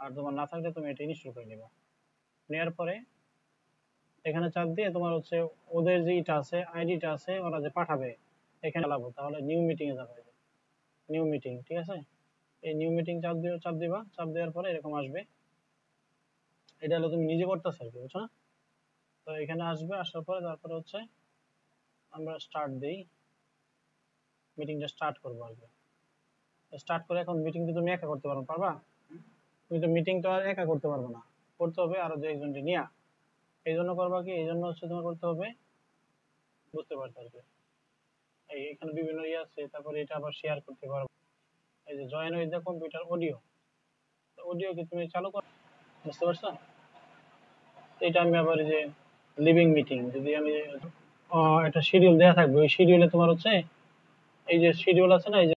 আর তোমার না থাকলে তুমি এটা ইনস্টল করে নিবা। নেওয়ার পরে এখানে চাপ দিয়ে তোমার হচ্ছে ওদের যে ইটা আছে, আইডিটা আছে, ওরা যে পাঠাবে এখানে চালাবো, তাহলে নিউ মিটিং এ যাবে। নিউ মিটিং, ঠিক আছে? এই নিউ মিটিং চাপ দিবা, চাপ দেওয়ার পরে এরকম আসবে। এটা হলো তুমি নিজে করতেছো আর কি, বুঝছো না? তো এখানে আসবে, আসার পরে তারপরে হচ্ছে আমরা স্টার্ট দেই, মিটিংটা স্টার্ট করবো আর কি। স্টার্ট করে এখন মিটিং তো তুমি একা করতে পারবা? তুমি তো মিটিং তো আর একা করতে পারবে না, করতে হবে আরো দু একজনকে নিয়ে। এই জন্য করবা কি, এই জন্য হচ্ছে তোমার করতে হবে, বুঝতে পারছো আর কি। এই এখানে বিভিন্ন ইয়ে আছে, তারপরে এটা আবার শেয়ার করতে পারবো। এই যে join with the computer audio, audio কি তুমি চালু করো, বুঝতে পারছো? এটা আমি আবার এই যে লিভিং মিটিং, যদি আমি একটা শিডিউল দেওয়া থাকবে, ওই শিডিউলে তোমার হচ্ছে এই যে শিডিউল আছে না, এই যে